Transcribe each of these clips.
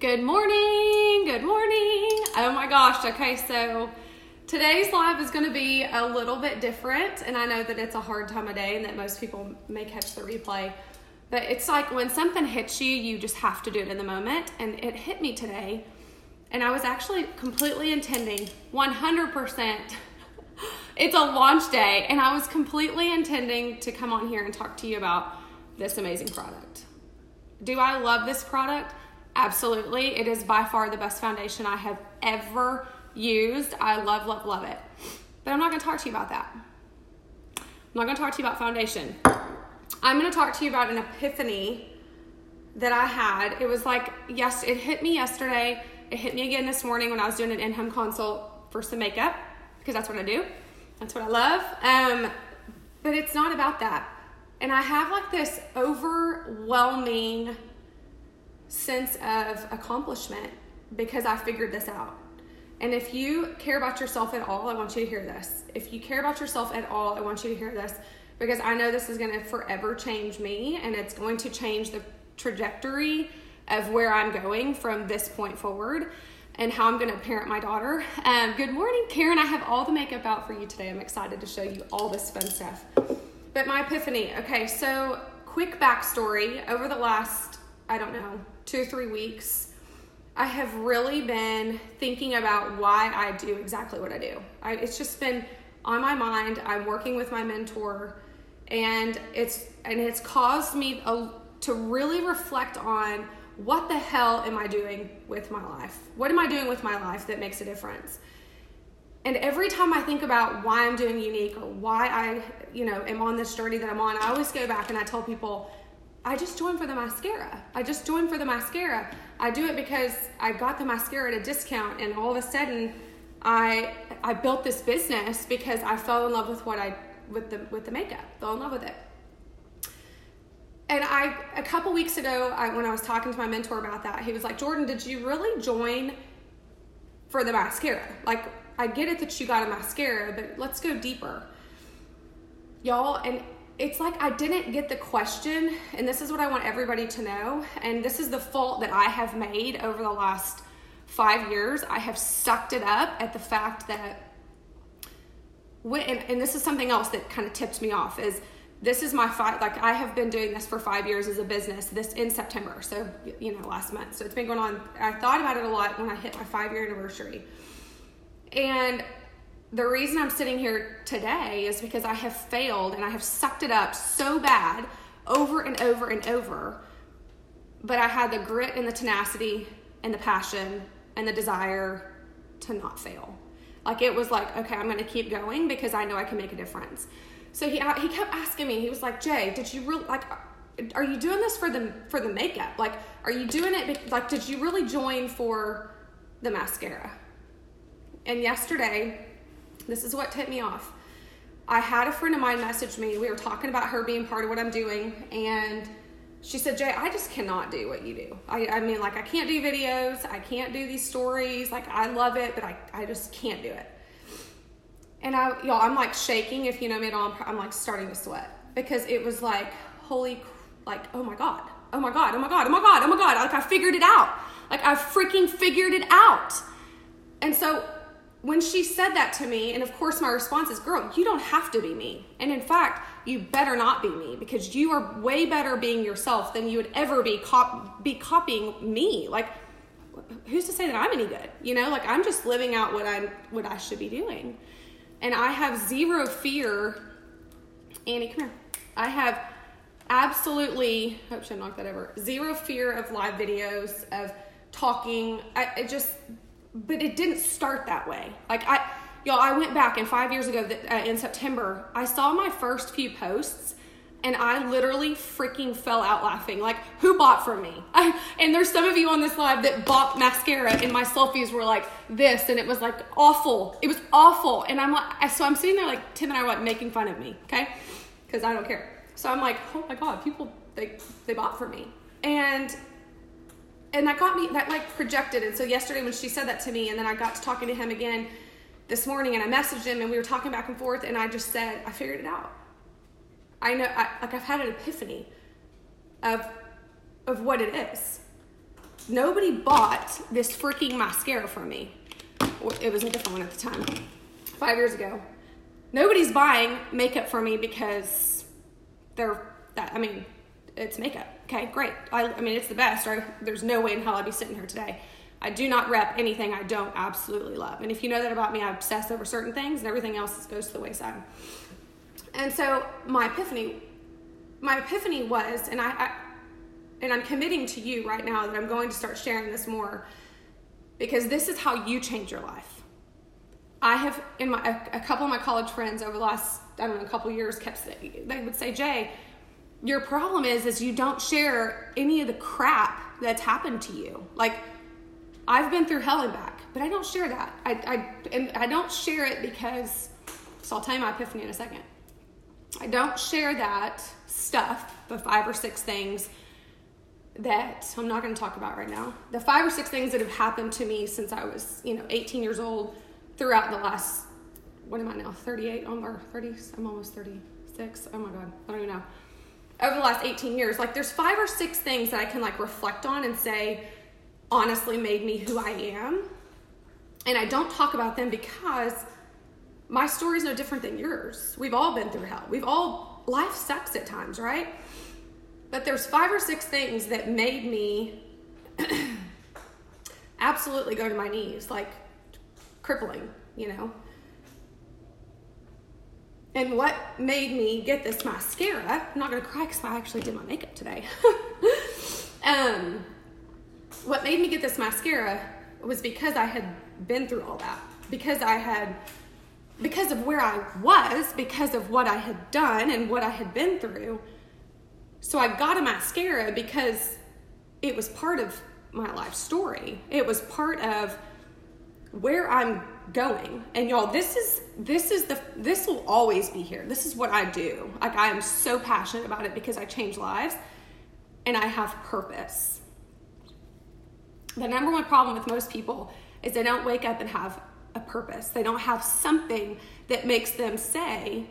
Good morning. Oh my gosh. Okay, so today's live is going to be a little bit different, and I know that it's a hard time of day and that most people may catch the replay, but it's like when something hits you, you just have to do it in the moment, and it hit me today, and I was actually completely intending 100%. It's a launch day, and I was completely intending to come on here and talk to you about this amazing product. Do I love this product? Absolutely. It is by far the best foundation I have ever used. I love it. But I'm not going to talk to you about that. I'm not going to talk to you about foundation. I'm going to talk to you about an epiphany that I had. It was like, yes, it hit me yesterday. It hit me again this morning when I was doing an in-home consult for some makeup, because that's what I do. That's what I love. But it's not about that. And I have like this overwhelming sense of accomplishment because I figured this out. And if you care about yourself at all, I want you to hear this. If you care about yourself at all, I want you to hear this, because I know this is going to forever change me, and it's going to change the trajectory of where I'm going from this point forward and how I'm going to parent my daughter. Good morning, Karen. I have all the makeup out for you today. I'm excited to show you all this fun stuff. But my epiphany. Okay, so quick backstory. Over the last, 2 or 3 weeks, I have really been thinking about why I do exactly what I do. It's just been on my mind. I'm working with my mentor, and it's caused me to really reflect on what the hell am I doing with my life? What am I doing with my life that makes a difference? And every time I think about why I'm doing unique or why I, am on this journey that I'm on, I always go back and I tell people, I just joined for the mascara. I do it because I got the mascara at a discount, and all of a sudden I built this business because I fell in love with the makeup, fell in love with it. And a couple weeks ago, when I was talking to my mentor about that, he was like, Jordan, did you really join for the mascara? Like, I get it that you got a mascara, but let's go deeper. Y'all, and it's like I didn't get the question, and this is what I want everybody to know, and this is the fault that I have made over the last 5 years. I have sucked it up at the fact that, and this is something else that kind of tipped me off, is this is my I have been doing this for 5 years as a business, this in September, so, last month. So it's been going on. I thought about it a lot when I hit my 5-year anniversary. And the reason I'm sitting here today is because I have failed and I have sucked it up so bad over and over and over. But I had the grit and the tenacity and the passion and the desire to not fail. Like, it was like, okay, I'm going to keep going because I know I can make a difference. So he kept asking me, he was like, Jay, did you really, are you doing this for the makeup? Like, are you doing it, did you really join for the mascara? And yesterday, this is what tipped me off. I had a friend of mine message me. We were talking about her being part of what I'm doing, and she said, Jay, I just cannot do what you do. I can't do videos. I can't do these stories. I love it, but I just can't do it. And I'm like shaking. If you know me at all, I'm like starting to sweat, because it was like, oh my God. Like, I figured it out. Like, I freaking figured it out. And so when she said that to me, and of course my response is, girl, you don't have to be me. And in fact, you better not be me, because you are way better being yourself than you would ever be copying me. Like, who's to say that I'm any good? I'm just living out what I should be doing. And I have zero fear. Annie, come here. I have absolutely, hope she knocked that over, zero fear of live videos, of talking. But it didn't start that way. I went back, and 5 years ago in September, I saw my first few posts, and I literally freaking fell out laughing. Like, who bought from me? And there's some of you on this live that bought mascara, and my selfies were like this, and it was like awful. It was awful. And so I'm sitting there like, Tim and I were like making fun of me, okay? Because I don't care. So I'm like, oh my God, people, they bought from me. And that got me, that like projected. And so yesterday when she said that to me, and then I got to talking to him again this morning, and I messaged him, and we were talking back and forth, and I just said, I figured it out. I know, I've had an epiphany of what it is. nobody bought this freaking mascara from me. It was a different one at the time, 5 years ago. Nobody's buying makeup for me because it's makeup. Okay, great. I mean, it's the best. Right? There's no way in hell I'd be sitting here today. I do not rep anything I don't absolutely love. And if you know that about me, I obsess over certain things and everything else goes to the wayside. And so my epiphany was, and I'm committing to you right now that I'm going to start sharing this more, because this is how you change your life. I have, a couple of my college friends over the last, couple of years they would say, Jay, your problem is you don't share any of the crap that's happened to you. Like, I've been through hell and back, but I don't share that. I don't share it because, so I'll tell you my epiphany in a second. I don't share that stuff, the 5 or 6 things that I'm not going to talk about right now. The 5 or 6 things that have happened to me since I was, 18 years old, throughout the last, what am I now, 38 or 30? I'm almost 36. Oh my God, I don't even know. Over the last 18 years, like, there's 5 or 6 things that I can reflect on and say, honestly made me who I am. And I don't talk about them because my story is no different than yours. We've all been through hell. Life sucks at times, right? But there's 5 or 6 things that made me absolutely go to my knees, like crippling, And what made me get this mascara, I'm not going to cry because I actually did my makeup today. What made me get this mascara was because I had been through all that. Because of where I was, because of what I had done and what I had been through. So I got a mascara because it was part of my life story. It was part of where I'm going. And y'all, this will always be here. This is what I do. Like, I am so passionate about it because I change lives and I have purpose. The number one problem with most people is they don't wake up and have a purpose. They don't have something that makes them say,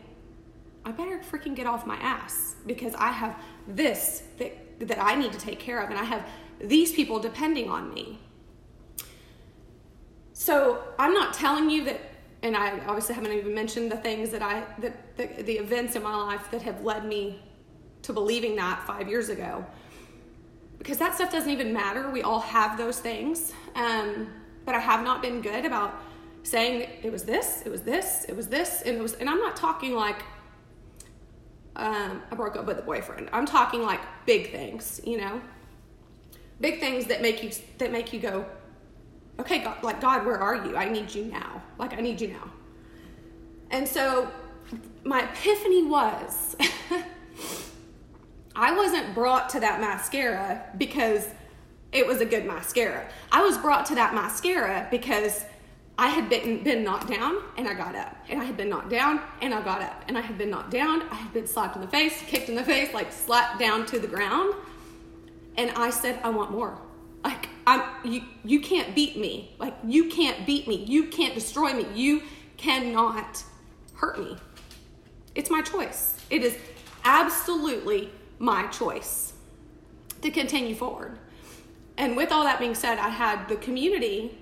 I better freaking get off my ass because I have this that I need to take care of, and I have these people depending on me. So I'm not telling you that, and I obviously haven't even mentioned the things the events in my life that have led me to believing that 5 years ago, because that stuff doesn't even matter. We all have those things. But I have not been good about saying it was this, and I'm not talking like I broke up with a boyfriend. I'm talking like big things, big things that make you go, okay, God, where are you? I need you now. I need you now. And so my epiphany was, I wasn't brought to that mascara because it was a good mascara. I was brought to that mascara because I had been knocked down and I got up. And I had been knocked down and I got up. And I had been knocked down. I had been slapped in the face, kicked in the face, slapped down to the ground. And I said, I want more. You can't beat me. You can't beat me. You can't destroy me. You cannot hurt me. It's my choice. It is absolutely my choice to continue forward. And with all that being said, I had the community,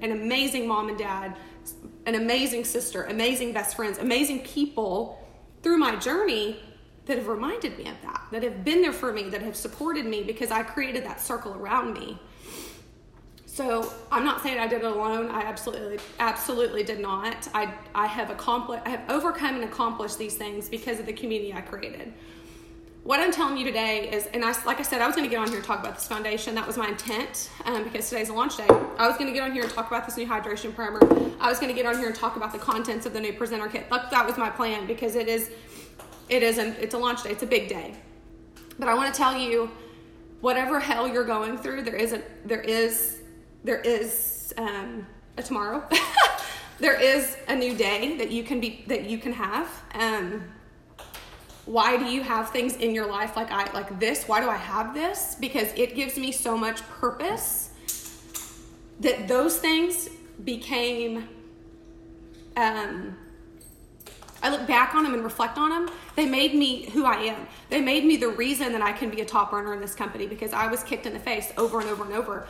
an amazing mom and dad, an amazing sister, amazing best friends, amazing people through my journey that have reminded me of that have been there for me, that have supported me because I created that circle around me. So I'm not saying I did it alone. I absolutely did not. I have overcome and accomplished these things because of the community I created. What I'm telling you today is, and like I said, I was going to get on here and talk about this foundation. That was my intent, because today's a launch day. I was going to get on here and talk about this new hydration primer. I was going to get on here and talk about the contents of the new presenter kit. That was my plan, because it's a launch day. It's a big day. But I want to tell you, whatever hell you're going through, there is a tomorrow. There is a new day that you can have. Why do you have things in your life like this? Why do I have this? Because it gives me so much purpose that those things became I look back on them and reflect on them. They made me who I am. They made me the reason that I can be a top earner in this company, because I was kicked in the face over and over and over.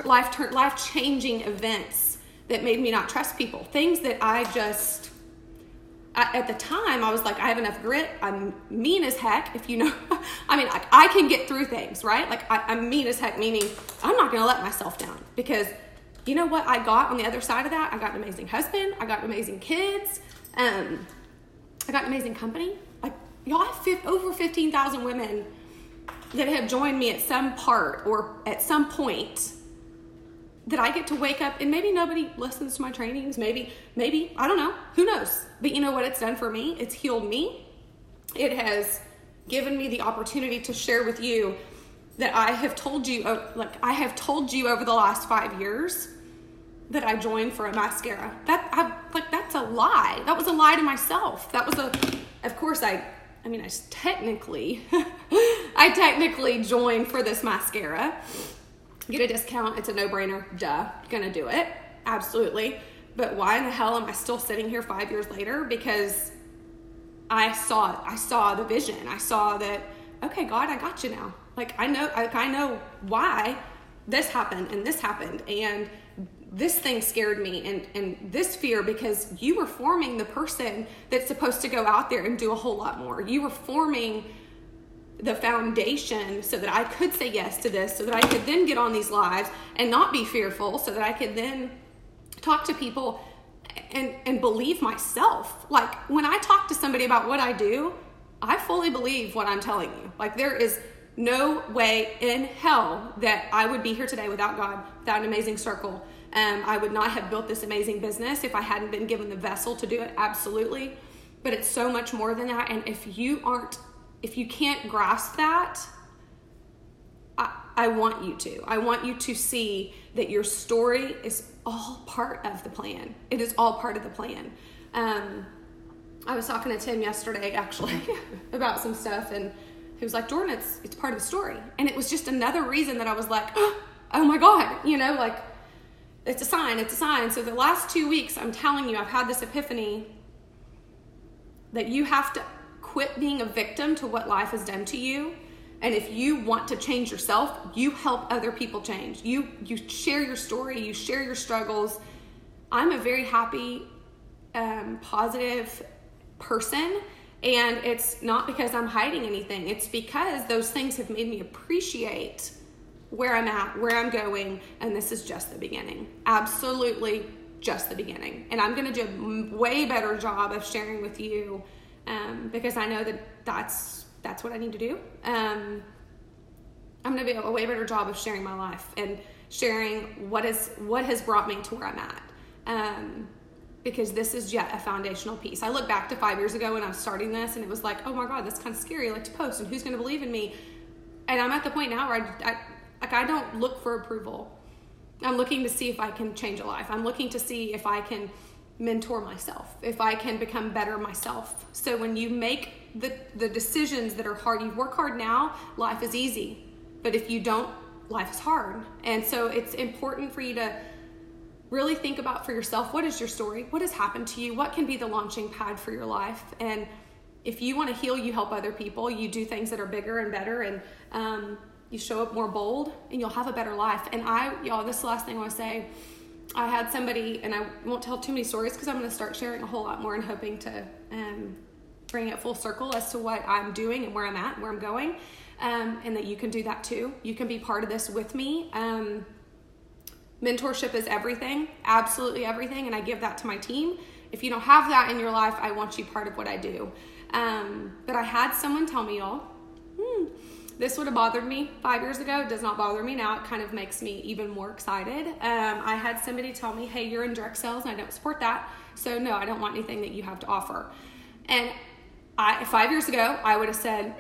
Life-changing events that made me not trust people. Things that at the time, I was like, I have enough grit. I'm mean as heck, if you know. I mean, I can get through things, right? Like, I'm mean as heck, meaning I'm not going to let myself down, because you know what I got on the other side of that? I got an amazing husband. I got amazing kids. I got an amazing company. Like, y'all, I have over 15,000 women that have joined me at some part or at some point that I get to wake up, and maybe nobody listens to my trainings. Maybe, I don't know. Who knows? But you know what it's done for me? It's healed me. It has given me the opportunity to share with you that I have told you over the last 5 years that I joined for a mascara. That's a lie. That was a lie to myself. I technically joined for this mascara. Get a discount. It's a no-brainer. Duh. Gonna do it. Absolutely. But why in the hell am I still sitting here 5 years later? Because I saw the vision. I saw that, okay, God, I got you now. Like, I know why this happened and this happened. And this thing scared me and this fear, because you were forming the person that's supposed to go out there and do a whole lot more. You were forming the foundation so that I could say yes to this, so that I could then get on these lives and not be fearful, so that I could then talk to people and believe myself. Like, when I talk to somebody about what I do, I fully believe what I'm telling you. Like, there is no way in hell that I would be here today without God, without an amazing circle. I would not have built this amazing business if I hadn't been given the vessel to do it. Absolutely. But it's so much more than that. And if you can't grasp that, I want you to. I want you to see that your story is all part of the plan. It is all part of the plan. I was talking to Tim yesterday, actually, about some stuff, and he was like, Jordan, it's part of the story. And it was just another reason that I was like, oh my God, like, it's a sign, it's a sign. So the last 2 weeks, I'm telling you, I've had this epiphany that you have to quit being a victim to what life has done to you. And if you want to change yourself, you help other people change. You share your story, you share your struggles. I'm a very happy, positive person. And it's not because I'm hiding anything. It's because those things have made me appreciate where I'm at, where I'm going. And this is just the beginning. Absolutely just the beginning. And I'm going to do a way better job of sharing with you, because I know that that's what I need to do. I'm going to do a way better job of sharing my life and sharing what has brought me to where I'm at. Because this is yet a foundational piece. I look back to 5 years ago when I was starting this, and it was like, oh my God, that's kind of scary, like, to post, and who's going to believe in me? And I'm at the point now where I don't look for approval. I'm looking to see if I can change a life. I'm looking to see if I can mentor myself, if I can become better myself. So when you make the decisions that are hard, you work hard now, life is easy. But if you don't, life is hard. And so it's important for you to really think about for yourself, what is your story? What has happened to you? What can be the launching pad for your life? And if you want to heal, you help other people, you do things that are bigger and better, and you show up more bold, and you'll have a better life. And this is the last thing I want to say. I had somebody, and I won't tell too many stories because I'm going to start sharing a whole lot more and hoping to bring it full circle as to what I'm doing and where I'm at and where I'm going, and that you can do that too. You can be part of this with me. Mentorship is everything, absolutely everything, and I give that to my team. If you don't have that in your life, I want you part of what I do. But I had someone tell me, y'all, this would have bothered me 5 years ago. It does not bother me now. It kind of makes me even more excited. I had somebody tell me, hey, you're in direct sales and I don't support that. So no, I don't want anything that you have to offer. And 5 years ago, I would have said,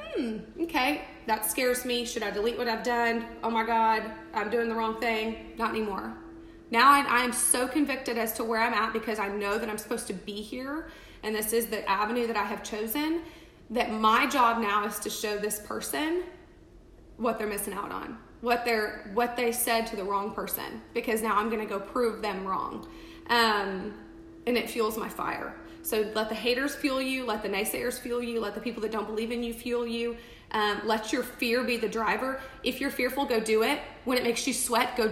okay, that scares me. Should I delete what I've done? Oh my God, I'm doing the wrong thing. Not anymore. Now I am so convicted as to where I'm at, because I know that I'm supposed to be here. And this is the avenue that I have chosen, that my job now is to show this person what they're missing out on, what they said to the wrong person, because now I'm going to go prove them wrong. And it fuels my fire. So let the haters fuel you, let the naysayers fuel you, let the people that don't believe in you fuel you. Let your fear be the driver. If you're fearful, go do it. When it makes you sweat, go